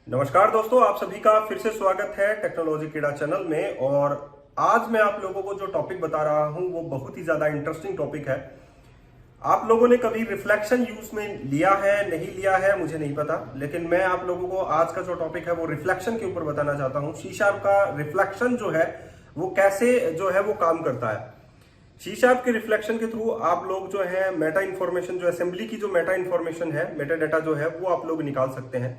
नमस्कार दोस्तों, आप सभी का फिर से स्वागत है टेक्नोलॉजी कीड़ा चैनल में। और आज मैं आप लोगों को जो टॉपिक बता रहा हूं वो बहुत ही ज्यादा इंटरेस्टिंग टॉपिक है। आप लोगों ने कभी रिफ्लेक्शन यूज में लिया है नहीं लिया है मुझे नहीं पता, लेकिन मैं आप लोगों को आज का जो टॉपिक है वो रिफ्लेक्शन के ऊपर बताना चाहता हूं। सी शार्प का रिफ्लेक्शन जो है वो कैसे जो है वो काम करता है। सी शार्प के रिफ्लेक्शन के थ्रू आप लोग जो है मेटा इन्फॉर्मेशन, जो असेंबली की जो मेटा इन्फॉर्मेशन है, मेटा डाटा जो है वो आप लोग निकाल सकते हैं।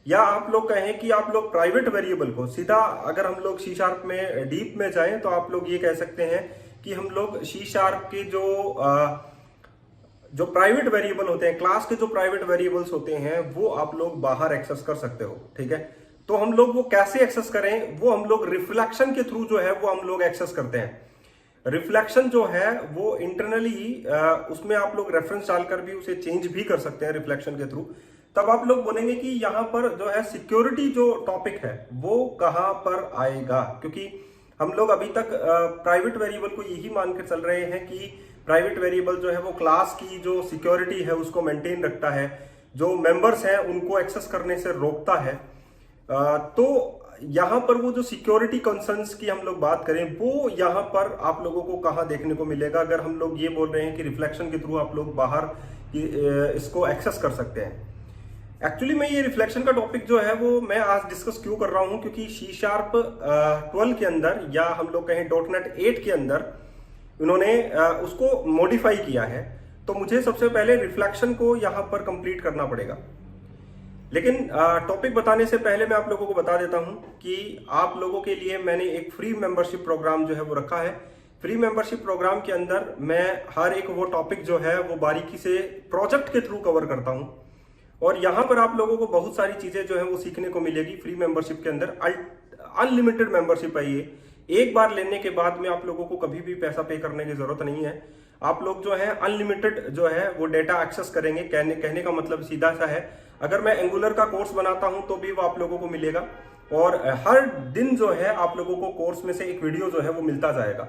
या आप लोग कहें कि आप लोग प्राइवेट वेरिएबल को सीधा, अगर हम लोग सी शार्प में डीप में जाएं तो आप लोग ये कह सकते हैं कि हम लोग सी शार्प के जो प्राइवेट वेरिएबल होते हैं, क्लास के जो प्राइवेट वेरिएबल्स होते हैं वो आप लोग बाहर एक्सेस कर सकते हो। ठीक है, तो हम लोग वो कैसे एक्सेस करें, वो हम लोग रिफ्लेक्शन के थ्रू जो है वो हम लोग एक्सेस करते हैं। रिफ्लेक्शन जो है वो इंटरनली उसमें आप लोग रेफरेंस डालकर भी उसे चेंज भी कर सकते हैं रिफ्लेक्शन के थ्रू। तब आप लोग बोलेंगे कि यहाँ पर जो है सिक्योरिटी जो टॉपिक है वो कहाँ पर आएगा, क्योंकि हम लोग अभी तक प्राइवेट वेरिएबल को यही मानकर चल रहे हैं कि प्राइवेट वेरिएबल जो है वो क्लास की जो सिक्योरिटी है उसको मेंटेन रखता है, जो मेंबर्स हैं उनको एक्सेस करने से रोकता है। तो यहाँ पर वो जो सिक्योरिटी कंसर्न्स की हम लोग बात करें वो यहाँ पर आप लोगों को कहाँ देखने को मिलेगा, अगर हम लोग ये बोल रहे हैं कि रिफ्लेक्शन के थ्रू आप लोग बाहर इसको एक्सेस कर सकते हैं। एक्चुअली मैं ये रिफ्लेक्शन का टॉपिक जो है वो मैं आज डिस्कस क्यों कर रहा हूं, क्योंकि सी शार्प 12 के अंदर, या हम लोग कहें .NET 8 के अंदर उन्होंने उसको मॉडिफाई किया है। तो मुझे सबसे पहले रिफ्लेक्शन को यहां पर कंप्लीट करना पड़ेगा। लेकिन टॉपिक बताने से पहले मैं आप लोगों को बता देता हूं कि आप लोगों के लिए मैंने एक फ्री मेंबरशिप प्रोग्राम जो है वो रखा है। फ्री मेंबरशिप प्रोग्राम के अंदर मैं हर एक वो टॉपिक जो है वो बारीकी से प्रोजेक्ट के थ्रू कवर करता हूं, और यहां पर आप लोगों को बहुत सारी चीजें जो है वो सीखने को मिलेगी। फ्री मेंबरशिप के अंदर अनलिमिटेड मेंबरशिप है ये। एक बार लेने के बाद में आप लोगों को कभी भी पैसा पे करने की जरूरत नहीं है। आप लोग जो है अनलिमिटेड जो है वो डेटा एक्सेस करेंगे। कहने का मतलब सीधा सा है, अगर मैं एंगुलर का कोर्स बनाता हूं तो भी वो आप लोगों को मिलेगा, और हर दिन जो है आप लोगों को कोर्स में से एक वीडियो जो है वो मिलता जाएगा।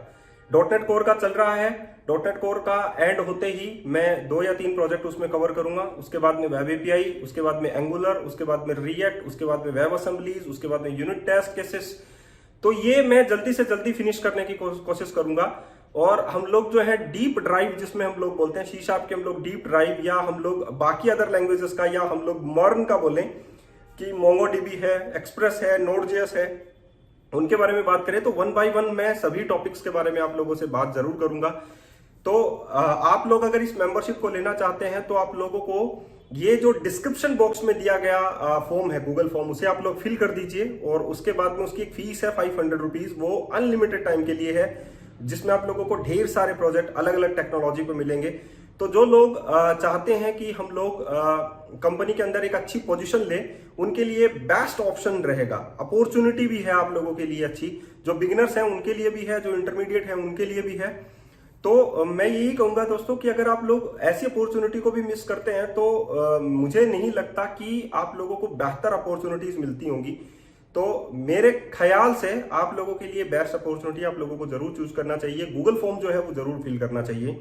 .NET कोर का चल रहा है। .NET कोर का एंड होते ही मैं 2 या 3 प्रोजेक्ट उसमें कवर करूंगा। उसके बाद में वेब एपीआई, उसके बाद में एंगुलर, उसके बाद में रिएक्ट, उसके बाद में वेब असेंबलीज, उसके बाद में यूनिट टेस्ट केसेस। तो ये मैं जल्दी से जल्दी फिनिश करने की कोशिश करूंगा। और हम लोग जो है डीप ड्राइव, जिसमें हम लोग बोलते हैं सी शार्प के हम लोग डीप ड्राइव, या हम लोग बाकी अदर लैंग्वेजेस का, या हम लोग मॉर्न का बोलें कि मोंगोडीबी है, एक्सप्रेस है, नोड.js है, उनके बारे में बात करें तो 1 बाय 1 मैं सभी टॉपिक्स के बारे में आप लोगों से बात जरूर करूंगा। तो आप लोग अगर इस मेंबरशिप को लेना चाहते हैं तो आप लोगों को ये जो डिस्क्रिप्शन बॉक्स में दिया गया फॉर्म है, गूगल फॉर्म, उसे आप लोग फिल कर दीजिए। और उसके बाद में उसकी एक फीस है 500 रुपीज, वो अनलिमिटेड टाइम के लिए है, जिसमें आप लोगों को ढेर सारे प्रोजेक्ट अलग अलग टेक्नोलॉजी पे मिलेंगे। तो जो लोग चाहते हैं कि हम लोग कंपनी के अंदर एक अच्छी पोजीशन ले, उनके लिए बेस्ट ऑप्शन रहेगा। अपॉर्चुनिटी भी है आप लोगों के लिए अच्छी, जो बिगिनर्स हैं उनके लिए भी है, जो इंटरमीडिएट है उनके लिए भी है। तो मैं यही कहूंगा दोस्तों कि अगर आप लोग ऐसी अपॉर्चुनिटी को भी मिस करते हैं तो मुझे नहीं लगता कि आप लोगों को बेहतर अपॉर्चुनिटीज मिलती होंगी। तो मेरे ख्याल से आप लोगों के लिए बेस्ट अपॉर्चुनिटी आप लोगों को जरूर चूज करना चाहिए। गूगल फॉर्म जो है वो जरूर फिल करना चाहिए।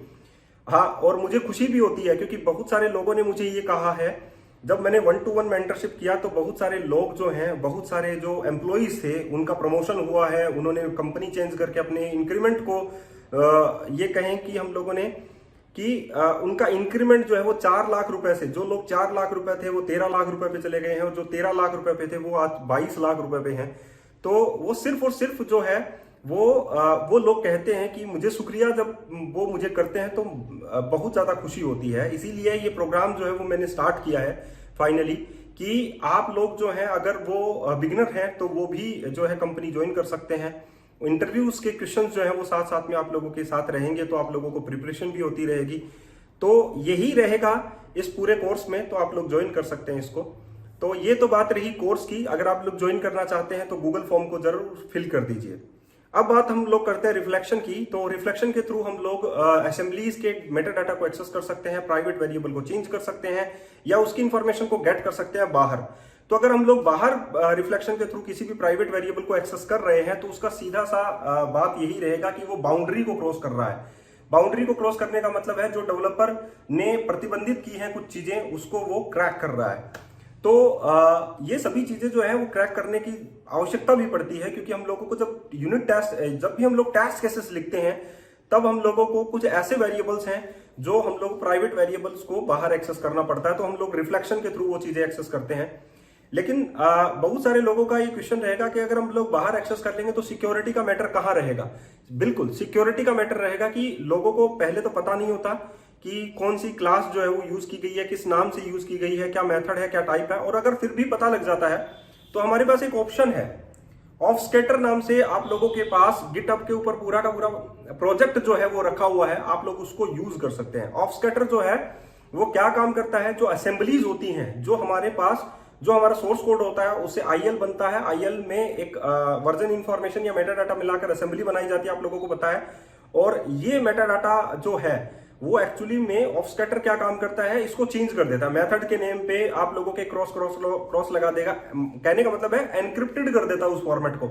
हाँ, और मुझे खुशी भी होती है क्योंकि बहुत सारे लोगों ने मुझे ये कहा है, जब मैंने 1-to-1 मेंटरशिप किया तो बहुत सारे लोग जो हैं, बहुत सारे जो एम्प्लॉइज थे उनका प्रमोशन हुआ है, उन्होंने कंपनी चेंज करके अपने इंक्रीमेंट को ये कहें कि हम लोगों ने कि उनका इंक्रीमेंट जो है वो 4 लाख रुपए से, जो लोग 4 लाख रुपए थे वो 13 लाख रुपए पे चले गए हैं, और जो 13 लाख रुपए पे थे वो आज 22 लाख रुपए पे हैं। तो वो सिर्फ और सिर्फ जो है वो लोग कहते हैं कि मुझे शुक्रिया, जब वो मुझे करते हैं तो बहुत ज्यादा खुशी होती है। इसीलिए ये प्रोग्राम जो है वो मैंने स्टार्ट किया है फाइनली, कि आप लोग जो है अगर वो बिगिनर हैं तो वो भी जो है कंपनी ज्वाइन कर सकते हैं। इंटरव्यूज के क्वेश्चन जो है वो साथ साथ में आप लोगों के साथ रहेंगे, तो आप लोगों को प्रिपरेशन भी होती रहेगी। तो यही रहेगा इस पूरे कोर्स में, तो आप लोग ज्वाइन कर सकते हैं इसको। तो ये तो बात रही कोर्स की। अगर आप लोग ज्वाइन करना चाहते हैं तो गूगल फॉर्म को जरूर फिल कर दीजिए। अब बात हम लोग करते हैं रिफ्लेक्शन की। तो रिफ्लेक्शन के थ्रू हम लोग असेंबलीज के मेटा डाटा को एक्सेस कर सकते हैं, प्राइवेट वेरिएबल को चेंज कर सकते हैं, या उसकी इंफॉर्मेशन को गेट कर सकते हैं बाहर। तो अगर हम लोग बाहर रिफ्लेक्शन के थ्रू किसी भी प्राइवेट वेरिएबल को एक्सेस कर रहे हैं तो उसका सीधा सा बात यही रहेगा कि वो बाउंड्री को क्रॉस कर रहा है। बाउंड्री को क्रॉस करने का मतलब है जो डेवलपर ने प्रतिबंधित की है कुछ चीजें, उसको वो क्रैक कर रहा है। तो ये सभी चीजें जो है वो क्रैक करने की आवश्यकता भी पड़ती है, क्योंकि हम लोगों को जब भी हम लोग टेस्ट केसेस लिखते हैं, तब हम लोगों को कुछ ऐसे वेरिएबल्स हैं जो हम लोग प्राइवेट वेरिएबल्स को बाहर एक्सेस करना पड़ता है, तो हम लोग रिफ्लेक्शन के थ्रू वो चीजें एक्सेस करते हैं। लेकिन बहुत सारे लोगों का ये क्वेश्चन रहेगा कि अगर हम लोग बाहर एक्सेस कर लेंगे तो सिक्योरिटी का मैटर कहाँ रहेगा। बिल्कुल सिक्योरिटी का मैटर रहेगा कि लोगों को पहले तो पता नहीं होता कि कौन सी क्लास जो है वो यूज की गई है, किस नाम से यूज की गई है, क्या मेथड है, क्या टाइप है। और अगर फिर भी पता लग जाता है तो हमारे पास एक ऑप्शन है, ऑफस्केटर नाम से। आप लोगों के पास गिटहब के ऊपर पूरा का पूरा प्रोजेक्ट जो है वो रखा हुआ है, आप लोग उसको यूज कर सकते हैं। ऑफस्केटर जो है वो क्या काम करता है, जो असेंबलीज होती हैं, जो हमारे पास जो हमारा सोर्स कोड होता है उससे आईएल बनता है, आईएल में एक वर्जन इंफॉर्मेशन या मेटा डाटा मिलाकर असेंबली बनाई जाती है, आप लोगों को पता है। और ये मेटा डाटा जो है वो एक्चुअली में ऑफस्कैटर क्या काम करता है, इसको चेंज कर देता है। मेथड के नेम पे आप लोगों के क्रॉस लगा देगा। कहने का मतलब है एनक्रिप्टेड कर देता है उस फॉर्मेट को।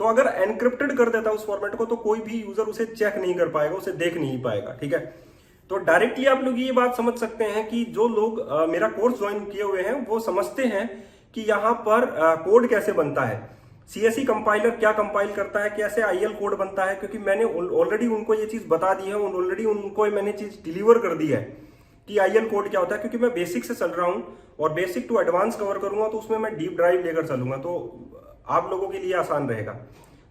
तो अगर एनक्रिप्टेड कर देता है उस फॉर्मेट को तो कोई भी यूजर उसे चेक नहीं कर पाएगा, उसे देख नहीं पाएगा, ठीक है। तो डायरेक्टली आप लोग ये बात समझ सकते हैं कि जो लोग मेरा कोर्स ज्वाइन किए हुए हैं वो समझते हैं कि यहाँ पर कोड कैसे बनता है, सीएसई कंपाइलर क्या कंपाइल करता है, कैसे आईएल कोड बनता है। क्योंकि मैंने ऑलरेडी उनको ये चीज बता दी है, ऑलरेडी उनको मैंने चीज डिलीवर कर दी है कि आईएल कोड क्या होता है। क्योंकि मैं बेसिक से चल रहा हूं और बेसिक टू एडवांस कवर करूंगा, तो उसमें मैं डीप ड्राइव लेकर चलूंगा, तो आप लोगों के लिए आसान रहेगा।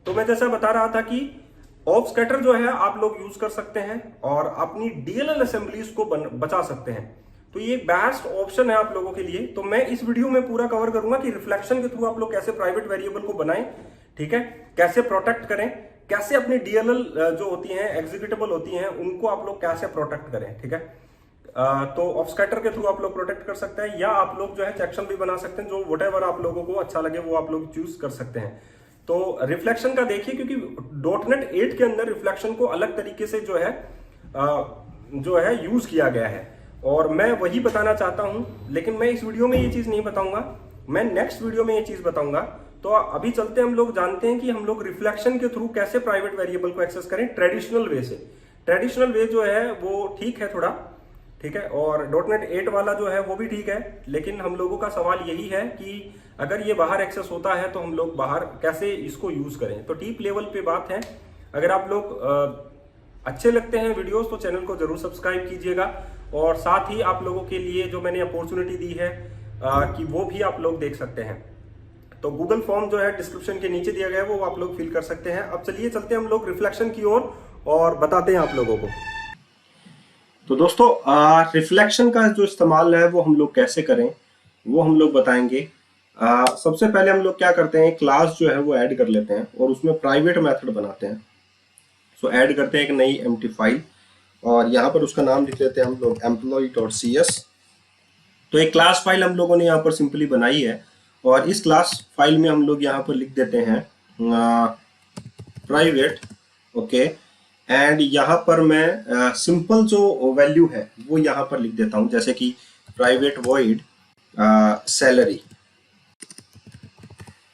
तो मैं जैसा बता रहा था कि ऑफस्कैटर जो है आप लोग यूज कर सकते हैं और अपनी डीएलएल असेंबलीज को बचा सकते हैं। तो ये एक बेस्ट ऑप्शन है आप लोगों के लिए। तो मैं इस वीडियो में पूरा कवर करूंगा कि रिफ्लेक्शन के थ्रू आप लोग कैसे प्राइवेट वेरिएबल को बनाएं, ठीक है, कैसे प्रोटेक्ट करें, कैसे अपनी डीएलएल जो होती हैं, एग्जीक्यूटेबल होती हैं, उनको आप लोग कैसे प्रोटेक्ट करें, ठीक है। तो ऑफस्कैटर के थ्रू आप लोग प्रोटेक्ट कर सकते हैं, या आप लोग जो है चेक्शन भी बना सकते हैं, जो व्हाटएवर आप लोगों को अच्छा लगे वो आप लोग चूज कर सकते हैं। तो रिफ्लेक्शन का देखिए, क्योंकि .NET 8 के अंदर रिफ्लेक्शन को अलग तरीके से जो है यूज किया गया है, और मैं वही बताना चाहता हूं। लेकिन मैं इस वीडियो में ये चीज नहीं बताऊंगा, मैं नेक्स्ट वीडियो में ये चीज बताऊंगा। तो अभी चलते हम लोग जानते हैं कि हम लोग रिफ्लेक्शन के थ्रू कैसे प्राइवेट वेरिएबल को एक्सेस करें ट्रेडिशनल वे से। ट्रेडिशनल वे जो है वो ठीक है थोड़ा, ठीक है, और .NET 8 वाला जो है वो भी ठीक है। लेकिन हम लोगों का सवाल यही है कि अगर ये बाहर एक्सेस होता है तो हम लोग बाहर कैसे इसको यूज करें। तो डीप लेवल पे बात है। अगर आप लोग अच्छे लगते हैं वीडियोस तो चैनल को जरूर सब्सक्राइब कीजिएगा, और साथ ही आप लोगों के लिए जो मैंने अपॉर्चुनिटी दी है कि वो भी आप लोग देख सकते हैं। तो गूगल फॉर्म जो है डिस्क्रिप्शन के नीचे दिया गया है, वो आप लोग फिल कर सकते हैं। अब चलिए चलते हैं हम लोग रिफ्लेक्शन की ओर और बताते हैं आप लोगों को। तो दोस्तों रिफ्लेक्शन का जो इस्तेमाल है वो हम लोग कैसे करें वो हम लोग बताएंगे। सबसे पहले हम लोग क्या करते हैं, क्लास जो है वो ऐड कर लेते हैं और उसमें प्राइवेट मेथड बनाते हैं। सो ऐड करते हैं एक नई एम्प्टी फाइल, और यहाँ पर उसका नाम लिख लेते हैं हम लोग employee.cs। तो एक क्लास फाइल हम लोगों ने यहाँ पर सिंपली बनाई है, और इस क्लास फाइल में हम लोग यहाँ पर लिख देते हैं प्राइवेट, ओके। एंड यहाँ पर मैं सिंपल जो वैल्यू है वो यहाँ पर लिख देता हूँ, जैसे कि private void salary,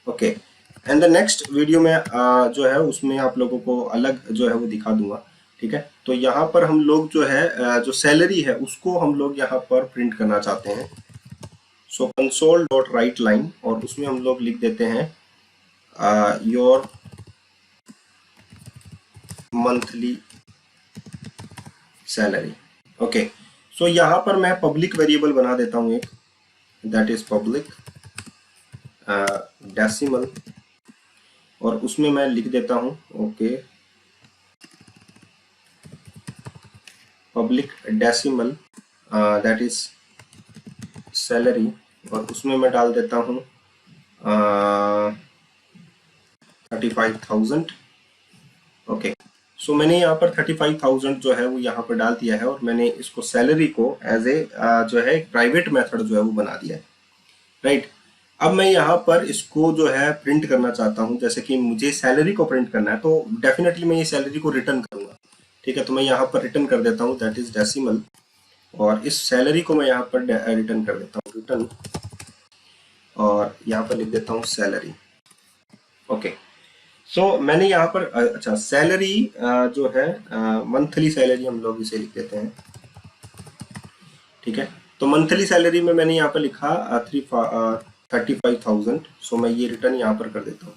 okay. And the next video में जो है उसमें आप लोगों को अलग जो है वो दिखा दूंगा, ठीक है। तो यहाँ पर हम लोग जो है जो सैलरी है उसको हम लोग यहाँ पर प्रिंट करना चाहते हैं। सो console.writeLine, और उसमें हम लोग लिख देते हैं योर मंथली सैलरी, ओके। सो यहाँ पर मैं पब्लिक वेरिएबल बना देता हूँ एक, दैट इज पब्लिक डेसिमल, और उसमें मैं लिख देता हूँ okay public decimal that is salary, और उसमें मैं डाल देता हूँ 35,000, ओके। सो मैंने यहाँ पर 35,000 जो है वो यहाँ पर डाल दिया है, और मैंने इसको सैलरी को एज ए जो है एक प्राइवेट मेथड जो है वो बना दिया है, राइट। अब मैं यहाँ पर इसको जो है प्रिंट करना चाहता हूँ, जैसे कि मुझे सैलरी को प्रिंट करना है, तो डेफिनेटली मैं ये सैलरी को रिटर्न करूंगा, ठीक है। तो मैं यहाँ पर रिटर्न कर देता हूँ दैट इज डेसिमल, और इस सैलरी को मैं यहाँ पर रिटर्न कर देता हूँ रिटर्न, और यहाँ पर लिख देता हूँ सैलरी, ओके। सो मैंने यहाँ पर अच्छा सैलरी जो है मंथली सैलरी हम लोग इसे लिख देते हैं, ठीक है। तो मंथली सैलरी में मैंने यहाँ पर लिखा 35,000। सो मैं ये रिटर्न यहाँ पर कर देता हूँ,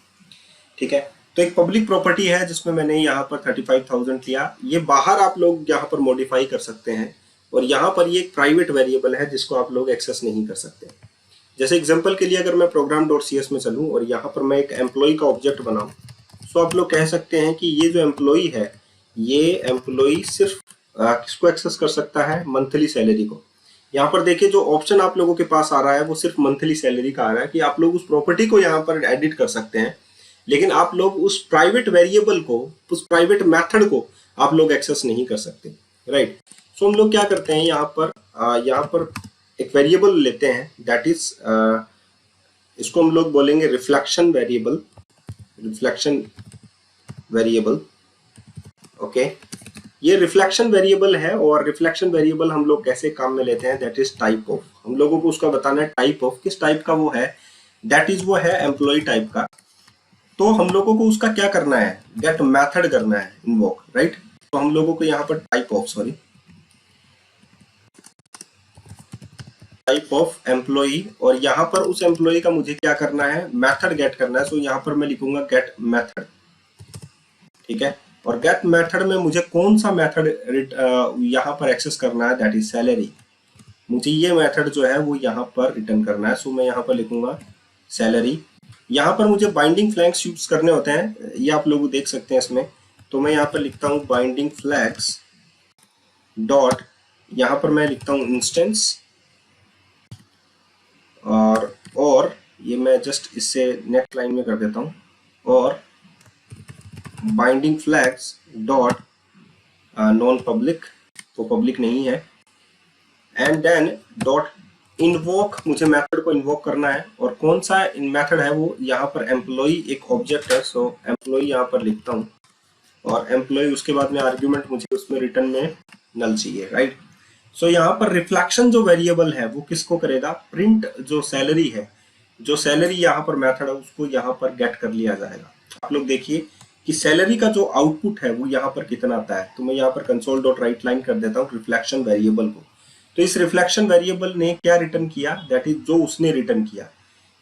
ठीक है। तो एक पब्लिक प्रॉपर्टी है जिसमें मैंने यहाँ पर 35,000 लिया। ये बाहर आप लोग यहाँ पर मॉडिफाई कर सकते हैं, और यहाँ पर ये एक प्राइवेट वेरिएबल है जिसको आप लोग एक्सेस नहीं कर सकते। जैसे एग्जांपल के लिए अगर मैं program.cs में चलूँ और यहाँ पर मैं एक एम्प्लॉय का ऑब्जेक्ट बनाऊँ, तो आप लोग कह सकते हैं कि ये जो एम्प्लॉय है, ये एम्प्लॉय सिर्फ किसको एक्सेस कर सकता है, मंथली सैलरी को। यहाँ पर देखिए जो ऑप्शन आप लोगों के पास आ रहा है वो सिर्फ मंथली सैलरी का आ रहा है कि आप लोग उस प्रॉपर्टी को यहाँ पर एडिट कर सकते हैं, लेकिन आप लोग उस प्राइवेट वेरिएबल को, उस प्राइवेट मेथड को आप लोग एक्सेस नहीं कर सकते, राइट। सो हम लोग क्या करते हैं, यहाँ पर एक वेरिएबल लेते हैं, दैट इज इसको हम लोग बोलेंगे रिफ्लेक्शन वेरिएबल, ओके। ये रिफ्लेक्शन वेरिएबल है, और रिफ्लेक्शन वेरिएबल हम लोग कैसे काम में लेते हैं, दैट इज टाइप ऑफ। हम लोगों को उसका बताना है टाइप ऑफ, किस टाइप का वो है, दैट इज वो है एम्प्लॉय टाइप का। तो हम लोगों को उसका क्या करना है, गेट मेथड करना है, इन्वोक, राइट। तो हम लोगों को यहाँ पर टाइप ऑफ एम्प्लॉय, और यहाँ पर उस एम्प्लॉय का मुझे क्या करना है, मेथड गेट करना है। सो यहाँ पर मैं लिखूंगा गेट मेथड, ठीक है। और गेट मेथड में मुझे कौन सा मेथड यहाँ पर एक्सेस करना है, दैट इज सैलरी। मुझे ये मेथड जो है वो यहाँ पर रिटर्न करना है। सो मैं यहाँ पर लिखूंगा सैलरी। यहाँ पर मुझे बाइंडिंग फ्लैग्स यूज करने होते हैं, ये आप लोग देख सकते हैं इसमें। तो मैं यहाँ पर लिखता हूँ बाइंडिंग फ्लैग्स डॉट, यहाँ पर मैं लिखता हूँ इंस्टेंस, और ये मैं जस्ट इससे नेक्स्ट लाइन में कर देता हूँ, और binding flags dot non public, तो पब्लिक नहीं है, एंड देन डॉट इन्वोक, मुझे मेथड को इन्वोक करना है। और कौन सा मेथड है वो, यहाँ पर एम्प्लॉय एक ऑब्जेक्ट है, सो एम्प्लॉय यहाँ पर लिखता हूँ, और एम्प्लॉय उसके बाद में आर्ग्यूमेंट मुझे उसमें रिटर्न में नल चाहिए, राइट। सो यहाँ पर रिफ्लेक्शन जो वेरिएबल है वो किसको करेगा, प्रिंट जो सैलरी है, जो सैलरी यहाँ पर मेथड है उसको यहाँ पर गेट कर लिया जाएगा। आप लोग देखिए कि सैलरी का जो आउटपुट है वो यहाँ पर कितना आता है। तो मैं यहाँ पर कंसोल डॉट राइट लाइन कर देता हूँ रिफ्लेक्शन वेरिएबल को। तो इस रिफ्लेक्शन वेरिएबल ने क्या रिटर्न किया, दैट इज जो उसने रिटर्न किया,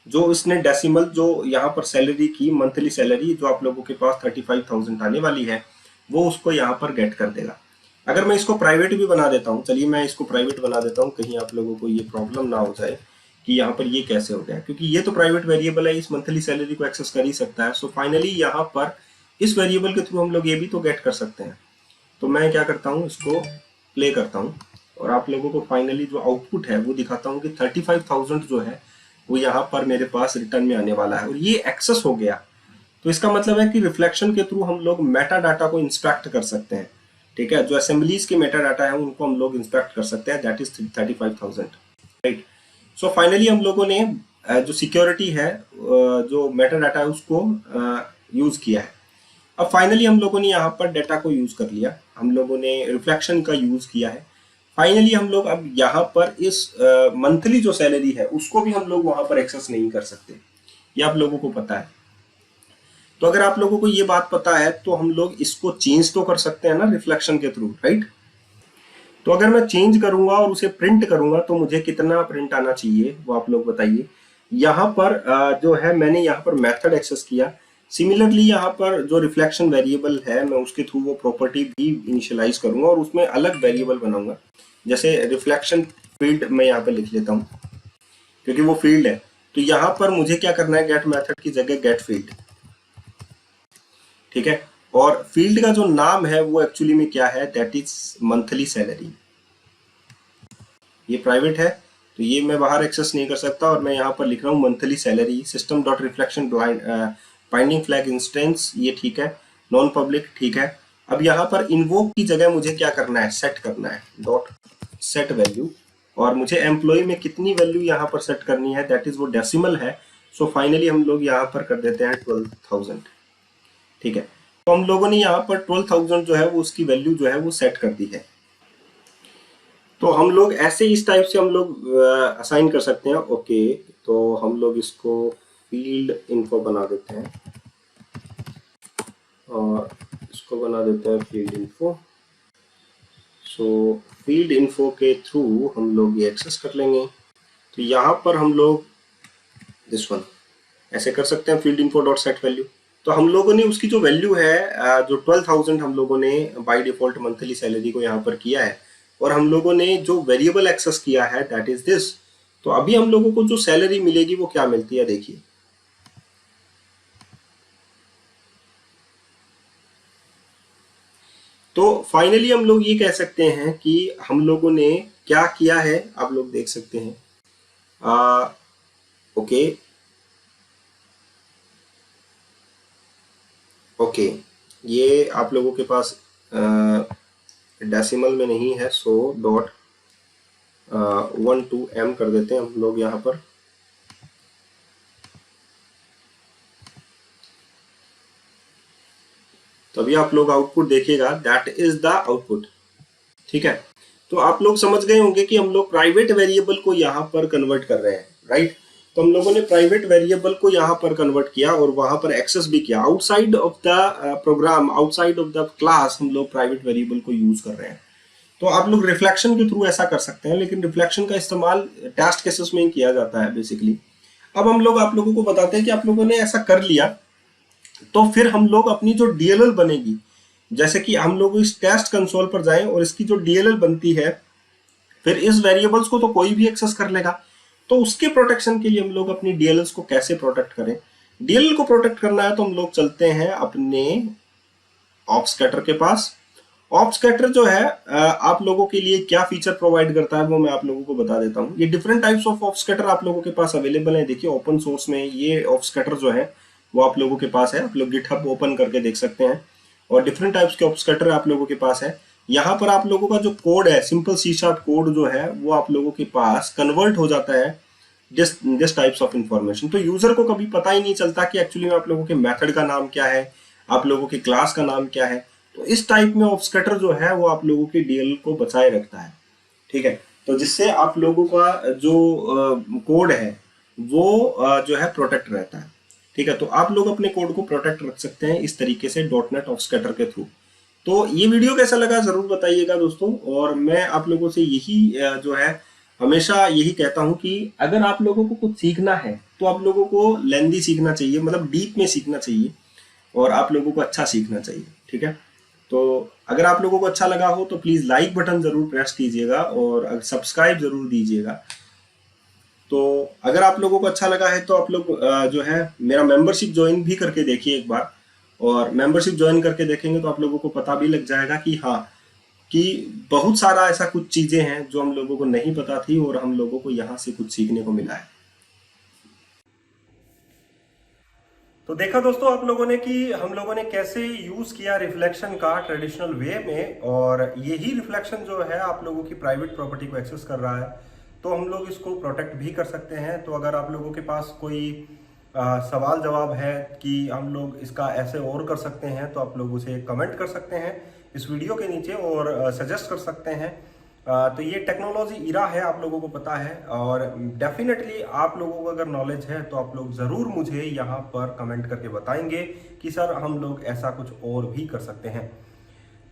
जो उसने डेसिमल जो यहाँ पर सैलरी की, मंथली सैलरी जो आप लोगों के पास 35,000 आने वाली है, वो उसको यहाँ पर गेट कर देगा। अगर मैं इसको प्राइवेट भी बना देता हूँ, चलिए मैं इसको प्राइवेट बना देता हूँ, कहीं आप लोगों को ये प्रॉब्लम ना हो जाए कि यहाँ पर ये कैसे हो गया, क्योंकि ये तो प्राइवेट वेरिएबल है, इस मंथली सैलरी को एक्सेस कर ही सकता है। सो फाइनली यहाँ पर इस वेरिएबल के थ्रू हम लोग ये भी तो गेट कर सकते हैं। तो मैं क्या करता हूँ, इसको प्ले करता हूँ और आप लोगों को फाइनली जो आउटपुट है वो दिखाता हूँ कि 35,000 जो है वो यहाँ पर मेरे पास रिटर्न में आने वाला है, और ये एक्सेस हो गया। तो इसका मतलब है कि रिफ्लेक्शन के थ्रू हम लोग मेटा डाटा को इंस्पेक्ट कर सकते हैं, ठीक है। जो असेंबलीज के मेटा डाटा है उनको हम लोग इंस्पेक्ट कर सकते हैं, that is 35,000, right. So finally हम लोगों ने जो सिक्योरिटी है, जो मेटा डाटा है उसको यूज किया है। अब फाइनली हम लोगों ने यहाँ पर डेटा को यूज कर लिया, हम लोगों ने रिफ्लेक्शन का यूज किया है। फाइनली हम लोग अब यहाँ पर इस मंथली जो सैलरी है उसको भी हम लोग वहां पर एक्सेस नहीं कर सकते, ये आप लोगों को पता है। तो अगर आप लोगों को ये बात पता है तो हम लोग इसको चेंज तो कर सकते हैं ना रिफ्लेक्शन के थ्रू, राइट। तो अगर मैं चेंज करूंगा और उसे प्रिंट करूंगा तो मुझे कितना प्रिंट आना चाहिए वो आप लोग बताइए। यहाँ पर जो है मैंने यहाँ पर मेथड एक्सेस किया। सिमिलरली यहाँ पर जो रिफ्लेक्शन वेरिएबल है मैं उसके थ्रू वो प्रॉपर्टी भी इनिशियलाइज करूंगा और उसमें अलग वेरिएबल बनाऊंगा। जैसे रिफ्लेक्शन फील्ड मैं यहाँ पे लिख लेता हूँ क्योंकि वो फील्ड है। तो यहाँ पर मुझे क्या करना है, गेट मेथड की जगह गेट फील्ड, ठीक है। और फील्ड का जो नाम है वो एक्चुअली में क्या है, दैट इज मंथली सैलरी। ये प्राइवेट है तो ये मैं बाहर एक्सेस नहीं कर सकता, और मैं यहाँ पर लिख रहा हूँ monthly salary system dot reflection binding flag instance, ये ठीक है। नॉन पब्लिक, ठीक है। अब यहाँ पर इन्वोक की जगह मुझे क्या करना है, सेट करना है डॉट सेट वैल्यू, और मुझे एम्प्लॉय में कितनी वैल्यू यहाँ पर सेट करनी है, दैट इज वो डेसिमल है। सो फाइनली हम लोग यहाँ पर कर देते हैं 12,000, ठीक है। तो हम लोगों ने यहाँ पर 12,000 जो है वो उसकी वैल्यू जो है वो सेट कर दी है। तो हम लोग ऐसे इस टाइप से हम लोग असाइन कर सकते हैं। ओके, तो हम लोग इसको फील्ड इन्फो बना देते हैं और इसको बना देते हैं फील्ड इन्फो। सो फील्ड इन्फो के थ्रू हम लोग ये एक्सेस कर लेंगे। तो यहाँ पर हम लोग दिस वन ऐसे कर सकते हैं, field info dot set value. तो हम लोगों ने उसकी जो वैल्यू है जो 12,000 हम लोगों ने बाय डिफॉल्ट मंथली सैलरी को यहाँ पर किया है, और हम लोगों ने जो वेरिएबल एक्सेस किया है दैट इज दिस। तो अभी हम लोगों को जो सैलरी मिलेगी वो क्या मिलती है देखिए। तो फाइनली हम लोग ये कह सकते हैं कि हम लोगों ने क्या किया है, आप लोग देख सकते हैं। ओके ओके, ये आप लोगों के पास डेसिमल में नहीं है, सो डॉट 12m कर देते हैं हम लोग यहाँ पर। तभी आप लोग आउटपुट देखिएगा, दैट इज द आउटपुट। ठीक है, तो आप लोग समझ गए होंगे कि हम लोग प्राइवेट वेरिएबल को यहाँ पर कन्वर्ट कर रहे हैं, राइट। तो हम लोगों ने प्राइवेट वेरिएबल को यहाँ पर कन्वर्ट किया और वहां पर एक्सेस भी किया। Outside of the program, outside of the class हम लोग प्राइवेट वेरिएबल को यूज कर रहे हैं। तो आप लोग रिफ्लेक्शन के थ्रू ऐसा कर सकते हैं, लेकिन रिफ्लेक्शन का इस्तेमाल टेस्ट केसेस में ही किया जाता है बेसिकली। अब हम लोग आप लोगों को बताते हैं कि आप लोगों ने ऐसा कर लिया, तो फिर हम लोग अपनी जो डीएलएल बनेगी, जैसे कि हम लोग इस टेस्ट कंसोल पर जाएं और इसकी जो डीएलएल बनती है, फिर इस वेरिएबल्स को तो कोई भी एक्सेस कर लेगा। तो उसके प्रोटेक्शन के लिए हम लोग अपनी डीएलएल्स को कैसे प्रोटेक्ट करें। डीएलएल को प्रोटेक्ट करना है तो हम लोग चलते हैं अपने ऑब्स्कैटर के पास। ऑब्स्कैटर जो है आप लोगों के लिए क्या फीचर प्रोवाइड करता है वो मैं आप लोगों को बता देता हूँ। ये डिफरेंट टाइप्स ऑफ ऑब्स्कैटर आप लोगों के पास अवेलेबल है। देखिए ओपन सोर्स में ये ऑब्स्कैटर जो है वो आप लोगों के पास है, आप लोग गिटहब ओपन करके देख सकते हैं, और डिफरेंट टाइप्स के ऑब्स्कैटर आप लोगों के पास है। यहाँ पर आप लोगों का जो कोड है, सिंपल सी शार्प कोड जो है वो आप लोगों के पास कन्वर्ट हो जाता है दिस टाइप्स ऑफ इंफॉर्मेशन। तो यूजर को कभी पता ही नहीं चलता कि एक्चुअली में आप लोगों के मेथड का नाम क्या है, आप लोगों के क्लास का नाम क्या है। तो इस टाइप में ऑब्स्कैटर जो है वो आप लोगों की डीएल को बचाए रखता है। ठीक है, तो जिससे आप लोगों का जो कोड है वो जो है प्रोटेक्ट रहता है। ठीक है, तो आप लोग अपने कोड को प्रोटेक्ट रख सकते हैं इस तरीके से डॉटनेट ऑब्स्कैटर के थ्रू। तो ये वीडियो कैसा लगा जरूर बताइएगा दोस्तों। और मैं आप लोगों से यही जो है हमेशा यही कहता हूं कि अगर आप लोगों को कुछ सीखना है तो आप लोगों को लेंदी सीखना चाहिए, मतलब डीप में सीखना चाहिए, और आप लोगों को अच्छा सीखना चाहिए। ठीक है, तो अगर आप लोगों को अच्छा लगा हो तो प्लीज लाइक बटन जरूर प्रेस कीजिएगा और सब्सक्राइब जरूर दीजिएगा। तो अगर आप लोगों को अच्छा लगा है तो आप लोग जो है मेरा मेंबरशिप ज्वाइन भी करके देखिए एक बार। और मेंबरशिप ज्वाइन करके देखेंगे तो आप लोगों को पता भी लग जाएगा कि हाँ, कि बहुत सारा ऐसा कुछ चीजें हैं जो हम लोगों को नहीं पता थी और हम लोगों को यहाँ से कुछ सीखने को मिला है। तो देखा दोस्तों आप लोगों ने कि हम लोगों ने कैसे यूज किया रिफ्लेक्शन का ट्रेडिशनल वे में, और यही रिफ्लेक्शन जो है आप लोगों की प्राइवेट प्रॉपर्टी को एक्सेस कर रहा है, तो हम लोग इसको प्रोटेक्ट भी कर सकते हैं। तो अगर आप लोगों के पास कोई सवाल जवाब है कि हम लोग इसका ऐसे और कर सकते हैं, तो आप लोग उसे कमेंट कर सकते हैं इस वीडियो के नीचे और सजेस्ट कर सकते हैं। तो ये टेक्नोलॉजी इरा है, आप लोगों को पता है, और डेफिनेटली आप लोगों को अगर नॉलेज है तो आप लोग ज़रूर मुझे यहाँ पर कमेंट करके बताएंगे कि सर हम लोग ऐसा कुछ और भी कर सकते हैं।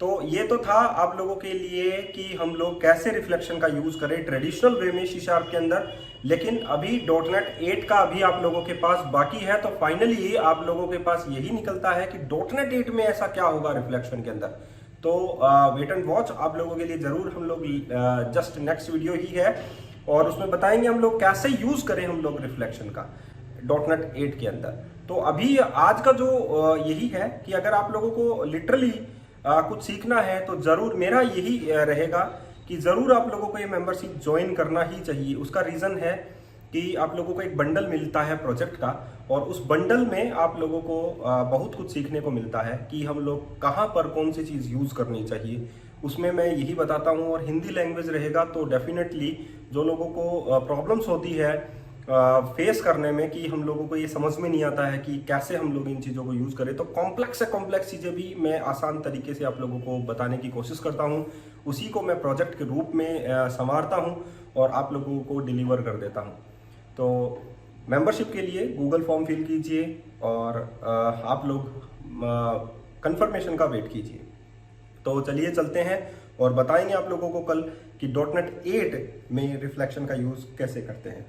तो ये तो था आप लोगों के लिए कि हम लोग कैसे रिफ्लेक्शन का यूज करें ट्रेडिशनल वे में सी शार्प के अंदर। लेकिन अभी .NET 8 का अभी आप लोगों के पास बाकी है, तो फाइनली आप लोगों के पास यही निकलता है कि .NET 8 में ऐसा क्या होगा रिफ्लेक्शन के अंदर। तो वेट एंड वॉच, आप लोगों के लिए जरूर हम लोग जस्ट नेक्स्ट वीडियो ही है और उसमें बताएंगे हम लोग कैसे यूज करें हम लोग रिफ्लेक्शन का .NET 8 के अंदर। तो अभी आज का जो यही है कि अगर आप लोगों को लिटरली कुछ सीखना है तो जरूर मेरा यही रहेगा कि जरूर आप लोगों को ये मेंबरशिप ज्वाइन करना ही चाहिए। उसका रीजन है कि आप लोगों को एक बंडल मिलता है प्रोजेक्ट का, और उस बंडल में आप लोगों को बहुत कुछ सीखने को मिलता है कि हम लोग कहाँ पर कौन सी चीज़ यूज़ करनी चाहिए, उसमें मैं यही बताता हूँ। और हिंदी लैंग्वेज रहेगा तो डेफिनेटली जो लोगों को प्रॉब्लम्स होती है फेस करने में कि हम लोगों को ये समझ में नहीं आता है कि कैसे हम लोग इन चीज़ों को यूज़ करें, तो कॉम्प्लेक्स से कॉम्प्लेक्स चीज़ें भी मैं आसान तरीके से आप लोगों को बताने की कोशिश करता हूँ। उसी को मैं प्रोजेक्ट के रूप में संवारता हूँ और आप लोगों को डिलीवर कर देता हूँ। तो मेंबरशिप के लिए गूगल फॉर्म फिल कीजिए और आप लोग कंफर्मेशन का वेट कीजिए। तो चलिए चलते हैं और बताएंगे आप लोगों को कल कि .NET 8 में रिफ्लेक्शन का यूज कैसे करते हैं।